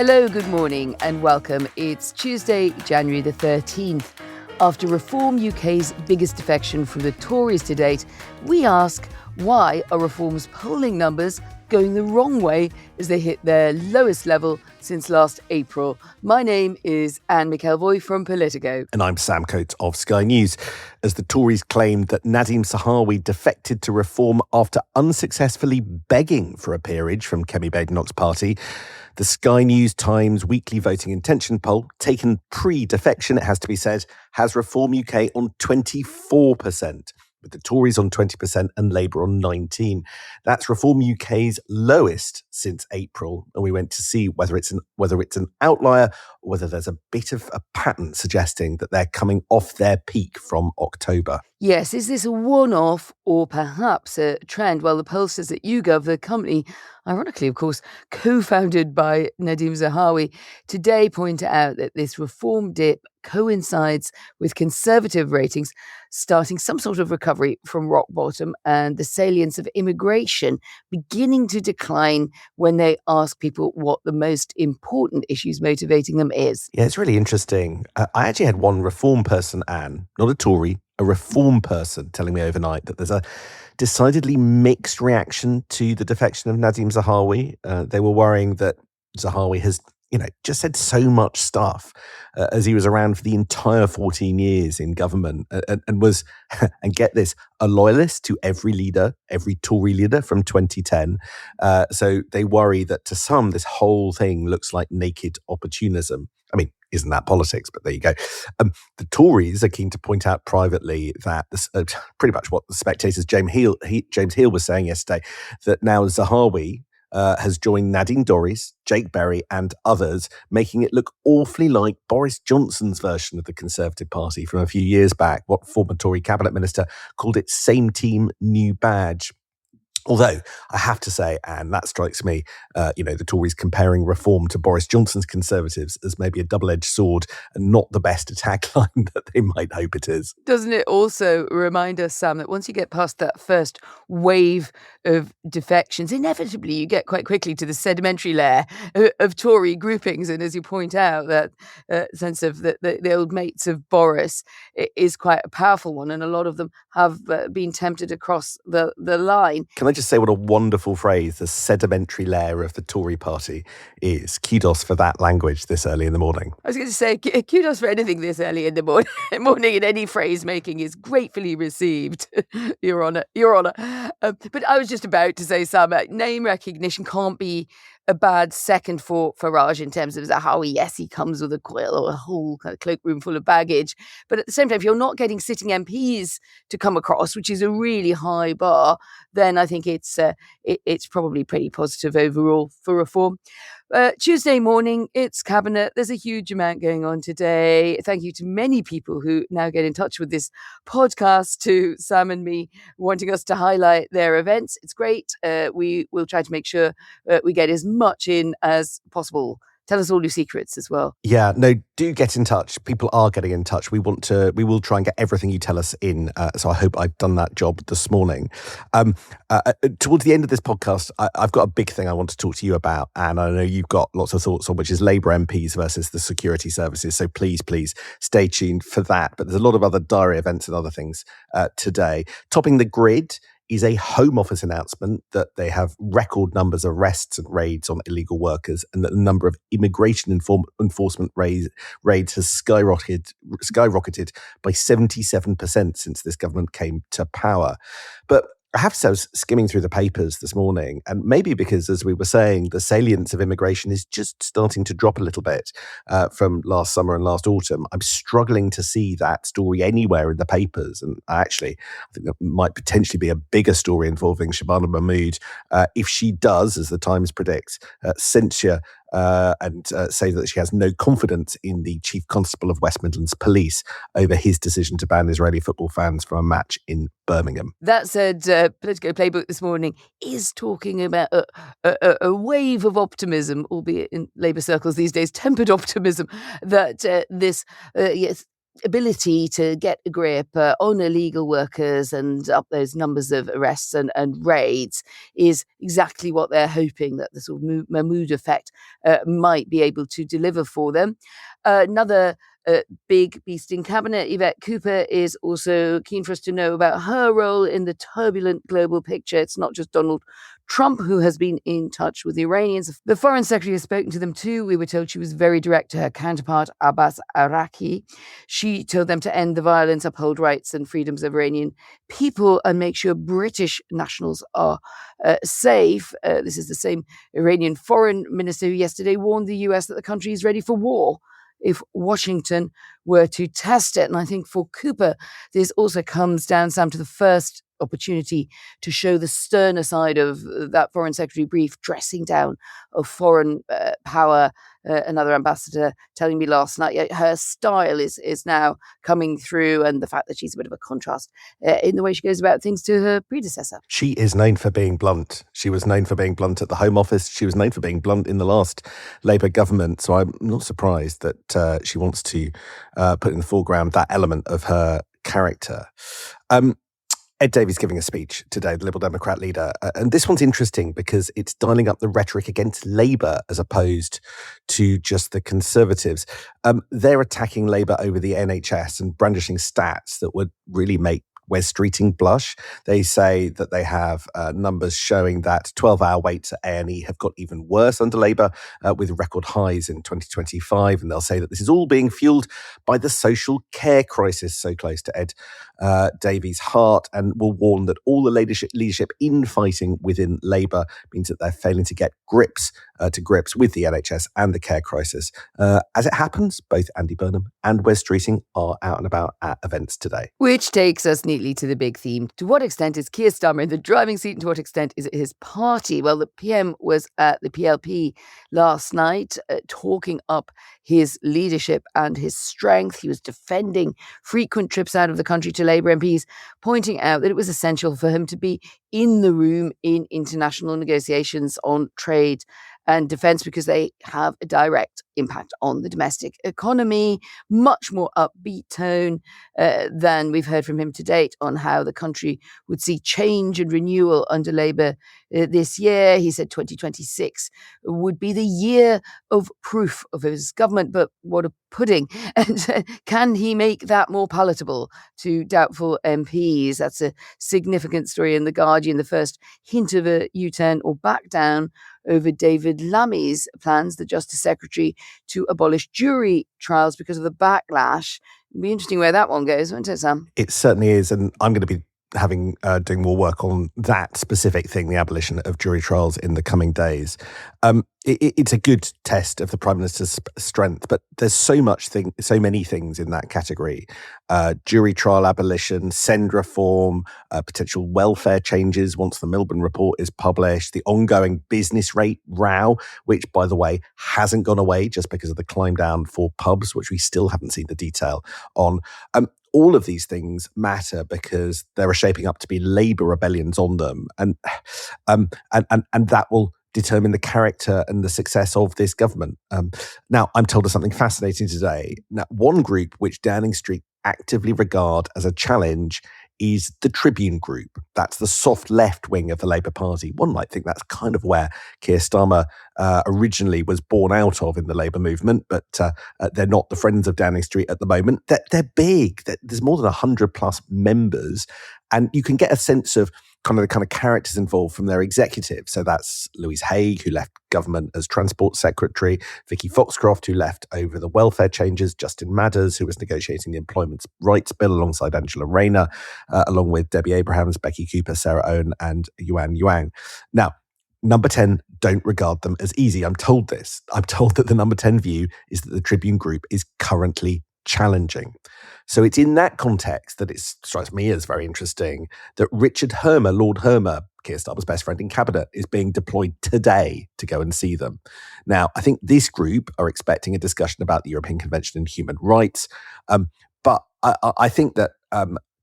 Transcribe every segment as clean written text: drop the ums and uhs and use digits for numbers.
Hello, good morning and welcome. It's Tuesday, January the 13th. After Reform UK's biggest defection from the Tories to date, we ask, why are Reform's polling numbers going the wrong way as they hit their lowest level since last April? My name is Anne McElvoy from Politico. And I'm Sam Coates of Sky News. As the Tories claimed that Nadhim Zahawi defected to Reform after unsuccessfully begging for a peerage from Kemi Badenoch's party, the Sky News Times weekly voting intention poll, taken pre-defection, it has to be said, has Reform UK on 24%. With the Tories on 20% and Labour on 19%. That's Reform UK's lowest since April, and we went to see whether it's an outlier or whether there's a bit of a pattern suggesting that they're coming off their peak from October. Yes, is this a one-off or perhaps a trend? Well, the poll says that YouGov, the company, ironically, of course, co-founded by Nadhim Zahawi, today point out that this Reform dip coincides with Conservative ratings starting some sort of recovery from rock bottom and the salience of immigration beginning to decline when they ask people what the most important issues motivating them is. Yeah, it's really interesting. I actually had one Reform person, Anne, not a Tory, a Reform person telling me overnight that there's a decidedly mixed reaction to the defection of Nadhim Zahawi. They were worrying that Zahawi has, just said so much stuff as he was around for the entire 14 years in government and was, and get this, a loyalist to every leader, every Tory leader from 2010. So they worry that to some, this whole thing looks like naked opportunism. I mean, isn't that politics? But there you go. The Tories are keen to point out privately that this, pretty much what the Spectator's James Hill was saying yesterday, that now Zahawi has joined Nadine Dorries, Jake Berry and others, making it look awfully like Boris Johnson's version of the Conservative Party from a few years back, what former Tory cabinet minister called it same team, new badge. Although, I have to say, and that strikes me, the Tories comparing Reform to Boris Johnson's Conservatives as maybe a double-edged sword and not the best attack line that they might hope it is. Doesn't it also remind us, Sam, that once you get past that first wave of defections, inevitably you get quite quickly to the sedimentary layer of Tory groupings. And as you point out, that sense of the old mates of Boris is quite a powerful one. And a lot of them have been tempted across the line. Can I just say what a wonderful phrase the sedimentary layer of the Tory party is? Kudos for that language this early in the morning. I was going to say, kudos for anything this early in the morning and any phrase making is gratefully received. Your Honour. But I was just about to say, Sam, name recognition can't be a bad second for Farage in terms of Zahawi. Yes, he comes with a quill or a whole kind of cloakroom full of baggage. But at the same time, if you're not getting sitting MPs to come across, which is a really high bar, then I think it's probably pretty positive overall for Reform. Tuesday morning, it's Cabinet. There's a huge amount going on today. Thank you to many people who now get in touch with this podcast, to Sam and me, wanting us to highlight their events. It's great. We will try to make sure we get as much in as possible. Tell us all your secrets as well. Yeah, no, do get in touch. People are getting in touch. We will try and get everything you tell us in. So I hope I've done that job this morning. Towards the end of this podcast, I've got a big thing I want to talk to you about. And I know you've got lots of thoughts on, which is Labour MPs versus the security services. So please stay tuned for that. But there's a lot of other diary events and other things today. Topping the grid is a Home Office announcement that they have record numbers of arrests and raids on illegal workers, and that the number of immigration enforcement raids has skyrocketed by 77% since this government came to power. But I have to say, I was skimming through the papers this morning, and maybe because, as we were saying, the salience of immigration is just starting to drop a little bit from last summer and last autumn. I'm struggling to see that story anywhere in the papers. And I think that might potentially be a bigger story involving Shabana Mahmood if she does, as the Times predicts, censure and say that she has no confidence in the Chief Constable of West Midlands Police over his decision to ban Israeli football fans from a match in Birmingham. That said, Politico Playbook this morning is talking about a wave of optimism, albeit in Labour circles these days, tempered optimism, that ability to get a grip on illegal workers and up those numbers of arrests and raids is exactly what they're hoping that the sort of Mahmood effect might be able to deliver for them. Another big beast in cabinet, Yvette Cooper, is also keen for us to know about her role in the turbulent global picture. It's not just Donald Trump who has been in touch with the Iranians. The foreign secretary has spoken to them too. We were told she was very direct to her counterpart, Abbas Araki. She told them to end the violence, uphold rights and freedoms of Iranian people, and make sure British nationals are safe. This is the same Iranian foreign minister who yesterday warned the US that the country is ready for war if Washington were to test it. And I think for Cooper, this also comes down, Sam, to the first opportunity to show the sterner side of that foreign secretary brief, dressing down of foreign power. Another ambassador telling me last night her style is now coming through, and the fact that she's a bit of a contrast in the way she goes about things to her predecessor. She is known for being blunt. She was known for being blunt at the Home Office. She was known for being blunt in the last Labour government. So I'm not surprised that she wants to put in the foreground that element of her character. Ed Davey's giving a speech today, the Liberal Democrat leader. And this one's interesting because it's dialing up the rhetoric against Labour as opposed to just the Conservatives. They're attacking Labour over the NHS and brandishing stats that would really make Wes Streeting blush. They say that they have numbers showing that 12-hour waits at A&E have got even worse under Labour, with record highs in 2025. And they'll say that this is all being fueled by the social care crisis, so close to Ed Davey's heart, and will warn that all the leadership infighting within Labour means that they're failing to get grips with the NHS and the care crisis. As it happens, both Andy Burnham and Wes Streeting are out and about at events today. Which takes us neatly to the big theme. To what extent is Keir Starmer in the driving seat, and to what extent is it his party? Well, the PM was at the PLP last night talking up his leadership and his strength. He was defending frequent trips out of the country to Labour MPs, pointing out that it was essential for him to be in the room in international negotiations on trade and defence because they have a direct impact on the domestic economy. Much more upbeat tone than we've heard from him to date on how the country would see change and renewal under Labour this year. He said 2026 would be the year of proof of his government, but what a pudding. And can he make that more palatable to doubtful MPs? That's a significant story in The Guardian, the first hint of a U-turn or back down over David Lammy's plans, the Justice Secretary, to abolish jury trials because of the backlash. It'll be interesting where that one goes, won't it, Sam? It certainly is, and I'm going to be doing more work on that specific thing, the abolition of jury trials, in the coming days. It's a good test of the Prime Minister's strength, but there's so many things in that category. Jury trial abolition, send reform, potential welfare changes once the Milburn report is published, the ongoing business rate row, which, by the way, hasn't gone away just because of the climb down for pubs, which we still haven't seen the detail on. All of these things matter because there are shaping up to be Labour rebellions on them, and that will determine the character and the success of this government. Now, I'm told of something fascinating today. Now, one group which Downing Street actively regard as a challenge is the Tribune Group. That's the soft left wing of the Labour Party. One might think that's kind of where Keir Starmer originally was born out of in the Labour movement, but they're not the friends of Downing Street at the moment. They're big. There's more than 100 plus members, and you can get a sense of the kind of characters involved from their executive. So that's Louise Haigh, who left government as Transport Secretary, Vicky Foxcroft, who left over the welfare changes, Justin Madders, who was negotiating the Employment Rights Bill alongside Angela Rayner, along with Debbie Abrahams, Becky Cooper, Sarah Owen, and Yuan Yang. Now, Number 10 don't regard them as easy. I'm told this. I'm told that the Number 10 view is that the Tribune Group is currently challenging. So it's in that context that it strikes me as very interesting that Richard Hermer, Lord Hermer, Keir Starmer's best friend in cabinet, is being deployed today to go and see them. Now, I think this group are expecting a discussion about the European Convention on Human Rights, but I think that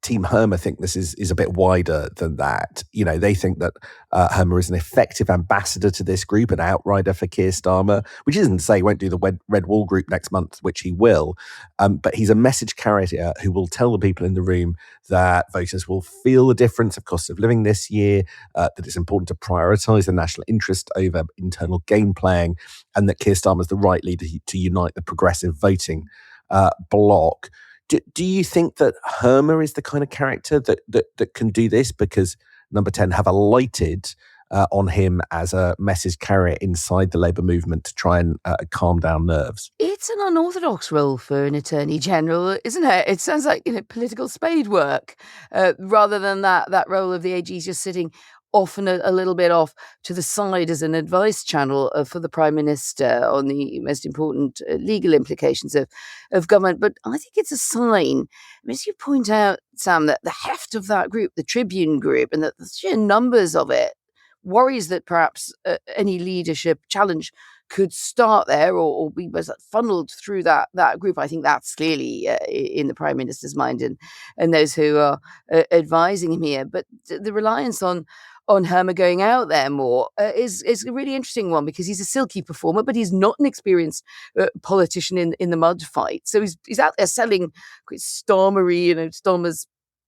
Team Hermer think this is a bit wider than that. They think that Hermer is an effective ambassador to this group, an outrider for Keir Starmer, which isn't to say he won't do the Red Wall group next month, which he will. But he's a message carrier who will tell the people in the room that voters will feel the difference of cost of living this year, that it's important to prioritise the national interest over internal game playing, and that Keir Starmer is the right leader to unite the progressive voting bloc. Do you think that Hermer is the kind of character that can do this? Because Number 10 have alighted on him as a message carrier inside the Labour movement to try and calm down nerves. It's an unorthodox role for an Attorney General, isn't it? It sounds like political spade work, rather than that role of the AG just sitting often a little bit off to the side as an advice channel for the Prime Minister on the most important legal implications of government. But I think it's a sign, as you point out, Sam, that the heft of that group, the Tribune group, and the sheer numbers of it, worries that perhaps any leadership challenge could start there or be funneled through that group. I think that's clearly in the Prime Minister's mind and those who are advising him here. But the reliance on Hermer going out there more is a really interesting one, because he's a silky performer, but he's not an experienced politician in the mud fight. So he's out there selling quite Starmery, Starmer's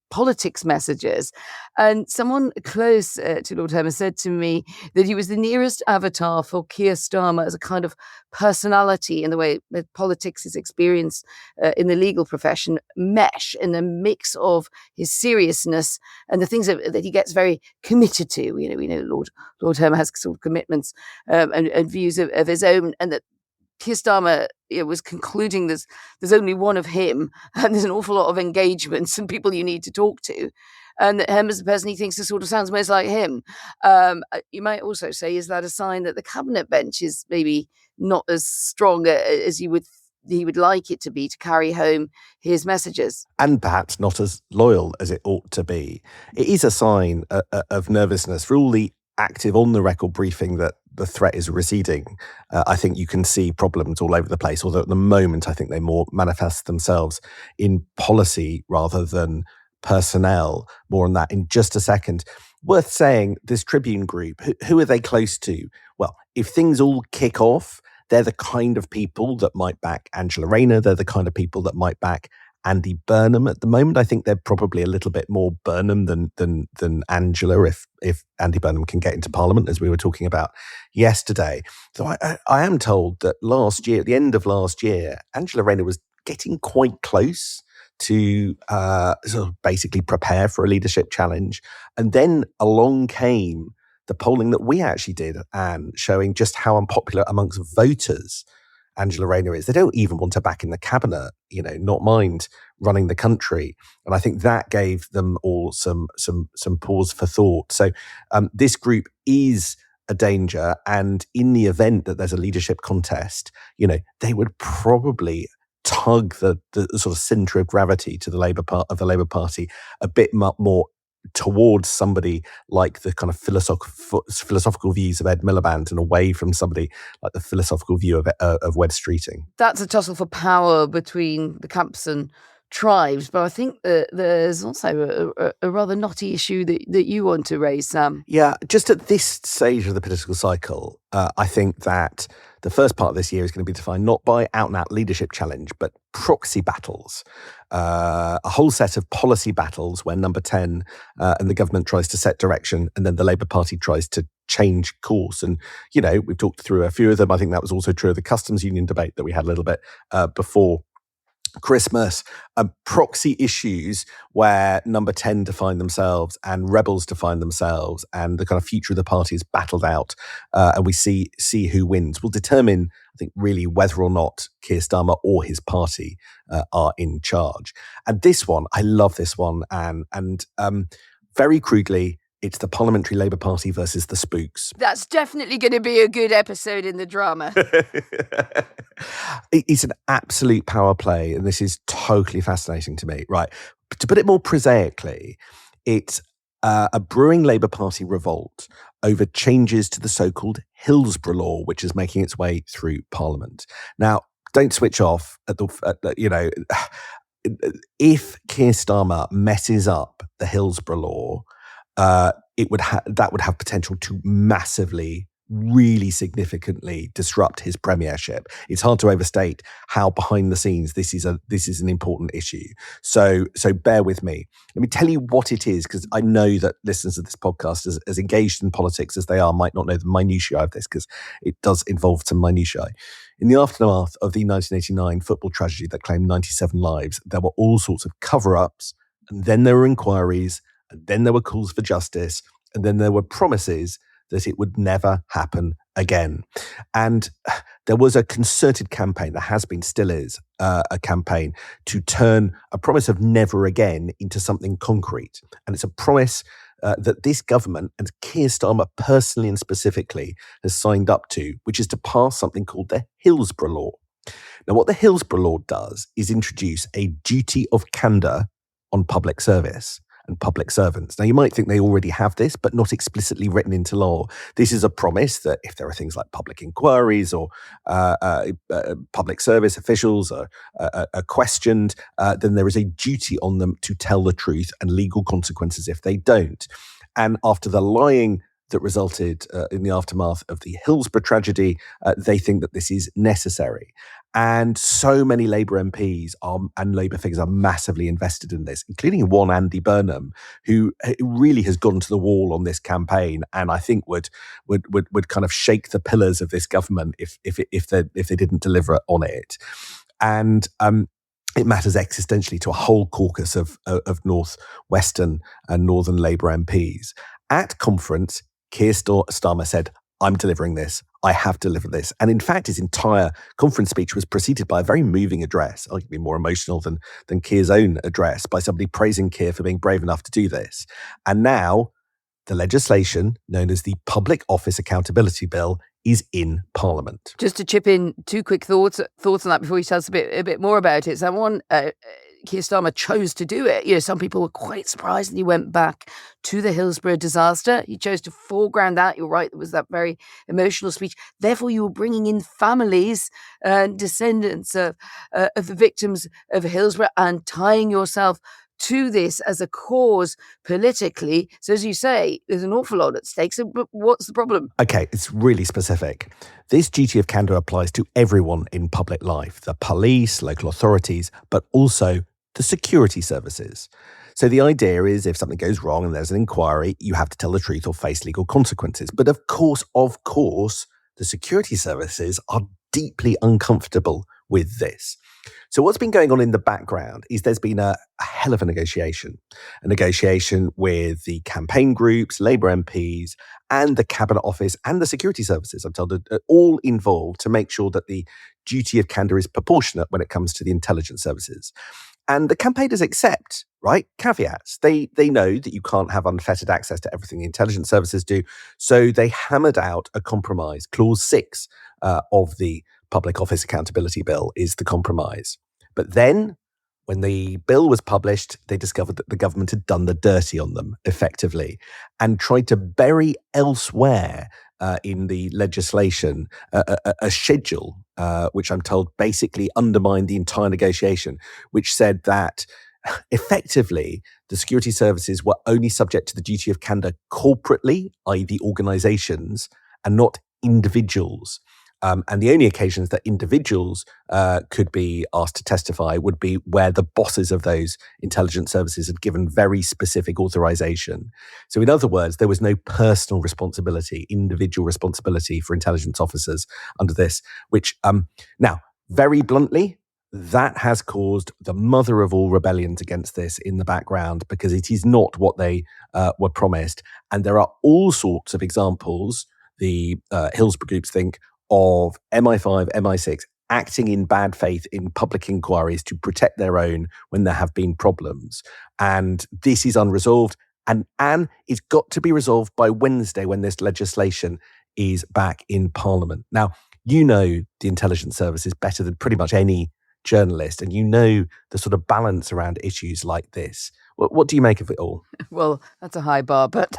politics messages. And someone close to Lord Hermer said to me that he was the nearest avatar for Keir Starmer as a kind of personality in the way that politics is experienced in the legal profession mesh in a mix of his seriousness and the things that he gets very committed to. We know Lord Hermer has sort of commitments and views of his own, and that Keir Starmer was concluding there's only one of him, and there's an awful lot of engagements and people you need to talk to. And that Hermer's the person he thinks sort of sounds most like him. You might also say, is that a sign that the cabinet bench is maybe not as strong as he would like it to be to carry home his messages? And perhaps not as loyal as it ought to be. It is a sign of nervousness for all the active on-the-record briefing that the threat is receding. I think you can see problems all over the place, although at the moment I think they more manifest themselves in policy rather than personnel. More on that in just a second. Worth saying, this Tribune group, who are they close to? Well, if things all kick off, they're the kind of people that might back Angela Rayner. They're the kind of people that might back Andy Burnham. At the moment, I think they're probably a little bit more Burnham than Angela, if Andy Burnham can get into Parliament, as we were talking about yesterday. So I am told that last year, at the end of last year, Angela Rayner was getting quite close to sort of basically prepare for a leadership challenge. And then along came the polling that we actually did, Anne, showing just how unpopular amongst voters Angela Rayner is. They don't even want her back in the cabinet, not mind running the country. And I think that gave them all some pause for thought. So this group is a danger. And in the event that there's a leadership contest, they would probably tug the sort of centre of gravity to the Labour Party a bit more towards somebody like the kind of philosophical views of Ed Miliband, and away from somebody like the philosophical view of Webb Streeting. That's a tussle for power between the camps and tribes, but I think that there's also a rather knotty issue that you want to raise, Sam. Yeah, just at this stage of the political cycle, I think that the first part of this year is going to be defined not by out-and-out leadership challenge, but proxy battles. A whole set of policy battles where Number 10 and the government tries to set direction, and then the Labour Party tries to change course. And, we've talked through a few of them. I think that was also true of the customs union debate that we had a little bit before Christmas. Proxy issues where Number 10 define themselves and rebels define themselves, and the kind of future of the party is battled out, and we see who wins will determine, I think, really whether or not Keir Starmer or his party are in charge. And this one, I love this one, and very crudely, it's the Parliamentary Labour Party versus the Spooks. That's definitely going to be a good episode in the drama. It's an absolute power play, and this is totally fascinating to me. Right. To put it more prosaically, it's a brewing Labour Party revolt over changes to the so-called Hillsborough law, which is making its way through Parliament. Now, don't switch off if Keir Starmer messes up the Hillsborough law, that would have potential to massively, really significantly disrupt his premiership. It's hard to overstate how behind the scenes this is an important issue. So bear with me. Let me tell you what it is, because I know that listeners of this podcast, as engaged in politics as they are, might not know the minutiae of this, because it does involve some minutiae. In the aftermath of the 1989 football tragedy that claimed 97 lives, there were all sorts of cover-ups, and then there were inquiries, and then there were calls for justice, and then there were promises that it would never happen again. And there was a concerted campaign, there has been, still is, a campaign to turn a promise of never again into something concrete. And it's a promise that this government, and Keir Starmer personally and specifically, has signed up to, which is to pass something called the Hillsborough Law. Now, what the Hillsborough Law does is introduce a duty of candour on public service and public servants. Now, you might think they already have this, but not explicitly written into law. This is a promise that if there are things like public inquiries or public service officials are questioned, then there is a duty on them to tell the truth and legal consequences if they don't. And after the lying that resulted in the aftermath of the Hillsborough tragedy, they think that this is necessary. And so many Labour MPs and Labour figures are massively invested in this, including one Andy Burnham, who really has gone to the wall on this campaign, and I think would kind of shake the pillars of this government if they didn't deliver on it. And it matters existentially to a whole caucus of northwestern and northern Labour MPs. At conference, Keir Starmer said, "I'm delivering this. I have delivered this." And in fact, his entire conference speech was preceded by a very moving address, arguably more emotional than Keir's own address, by somebody praising Keir for being brave enough to do this. And now the legislation known as the Public Office Accountability Bill is in Parliament. Just to chip in two quick thoughts on that before you tell us a bit more about it. Someone, Keir Starmer chose to do it. You know, some people were quite surprised that he went back to the Hillsborough disaster. He chose to foreground that. You're right, there was that very emotional speech. Therefore, you were bringing in families and descendants of the victims of Hillsborough and tying yourself to this as a cause politically. So as you say, there's an awful lot at stake. So but what's the problem? Okay, it's really specific. This duty of candour applies to everyone in public life, the police, local authorities, but also the security services. So the idea is if something goes wrong and there's an inquiry, you have to tell the truth or face legal consequences. But of course, the security services are deeply uncomfortable with this. So what's been going on in the background is there's been a hell of a negotiation with the campaign groups, Labour MPs, and the Cabinet Office and the security services, I'm told, are all involved to make sure that the duty of candour is proportionate when it comes to the intelligence services. And the campaigners accept, right, caveats. They know that you can't have unfettered access to everything the intelligence services do. So they hammered out a compromise. Clause 6 of the Public Office Accountability Bill is the compromise. But then, when the bill was published, they discovered that the government had done the dirty on them, effectively, and tried to bury elsewhere in the legislation a schedule, which I'm told basically undermined the entire negotiation, which said that effectively the security services were only subject to the duty of candour corporately, i.e. the organisations, and not individuals. And the only occasions that individuals could be asked to testify would be where the bosses of those intelligence services had given very specific authorization. So in other words, there was no personal responsibility, individual responsibility for intelligence officers under this, which now, very bluntly, that has caused the mother of all rebellions against this in the background, because it is not what they were promised. And there are all sorts of examples, the Hillsborough groups think, of MI5, MI6 acting in bad faith in public inquiries to protect their own when there have been problems. And this is unresolved. And Anne, it's got to be resolved by Wednesday when this legislation is back in Parliament. Now, you know the intelligence services better than pretty much any journalist, and you know the sort of balance around issues like this, What do you make of it all? Well, that's a high bar, but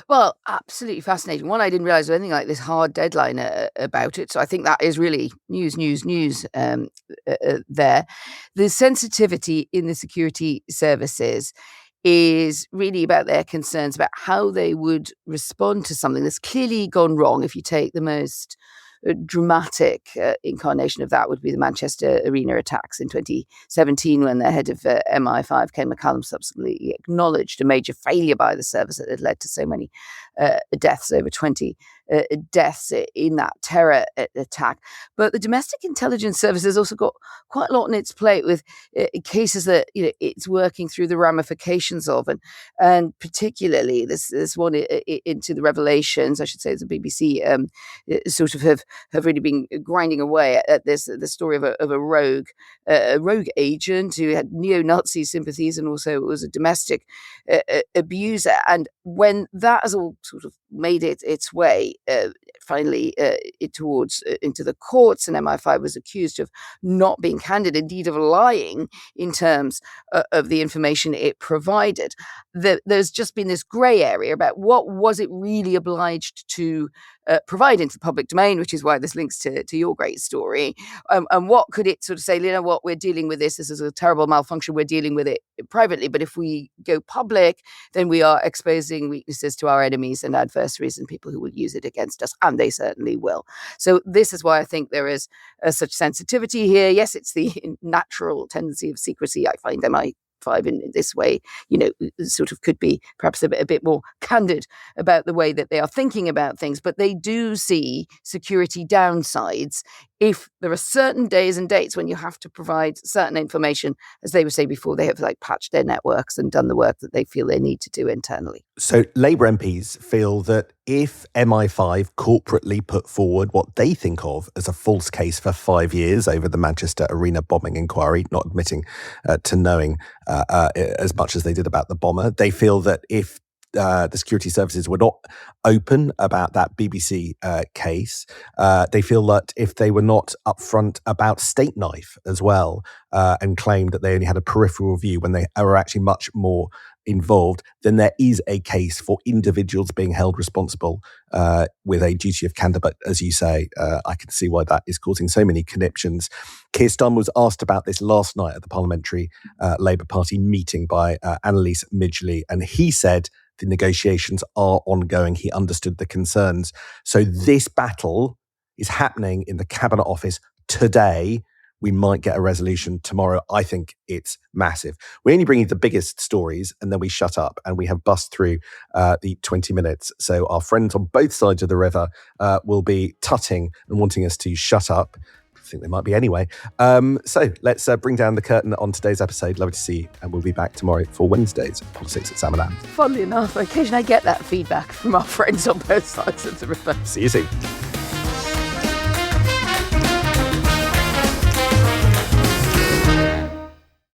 well, absolutely fascinating. One, I didn't realise there was anything like this hard deadline about it, so I think that is really news. There, the sensitivity in the security services is really about their concerns about how they would respond to something that's clearly gone wrong. If you take the most dramatic incarnation of that would be the Manchester Arena attacks in 2017, when the head of MI5, Ken McCallum, subsequently acknowledged a major failure by the service that had led to so many deaths, over 20 deaths in that terror attack. But the domestic intelligence service has also got quite a lot on its plate with cases that it's working through the ramifications of, and particularly this one into the revelations, I should say, the BBC sort of have really been grinding away at this, the story of a rogue agent who had neo-Nazi sympathies and also was a domestic abuser. And when that has all sort of made its way finally towards into the courts, and MI5 was accused of not being candid, indeed of lying in terms of the information it provided, there's just been this grey area about what was it really obliged to provide into the public domain, which is why this links to your great story. And what could it sort of say, you know what, we're dealing with this is a terrible malfunction, we're dealing with it privately, but if we go public, then we are exposing weaknesses to our enemies and adversaries and people who will use it against us, and they certainly will. So this is why I think there is such sensitivity here. Yes, it's the natural tendency of secrecy. I find MI5 in this way, sort of could be perhaps a bit more candid about the way that they are thinking about things, but they do see security downsides if there are certain days and dates when you have to provide certain information, as they would say before, they have patched their networks and done the work that they feel they need to do internally. So Labour MPs feel that if MI5 corporately put forward what they think of as a false case for 5 years over the Manchester Arena bombing inquiry, not admitting to knowing as much as they did about the bomber, they feel that if the security services were not open about that BBC case, they feel that if they were not upfront about State Knife as well, and claimed that they only had a peripheral view when they were actually much more involved, then there is a case for individuals being held responsible with a duty of candour. But as you say, I can see why that is causing so many conniptions. Keir Starmer was asked about this last night at the Parliamentary Labour Party meeting by Annalise Midgley, and he said the negotiations are ongoing. He understood the concerns. So this battle is happening in the Cabinet Office today. We might get a resolution tomorrow. I think it's massive. We only bring you the biggest stories and then we shut up, and we have bust through the 20 minutes. So our friends on both sides of the river will be tutting and wanting us to shut up. I think they might be anyway. So let's bring down the curtain on today's episode. Lovely to see you. And we'll be back tomorrow for Wednesday's Politics at Sam and Anne. Funnily enough, occasionally I get that feedback from our friends on both sides of the river. See you soon.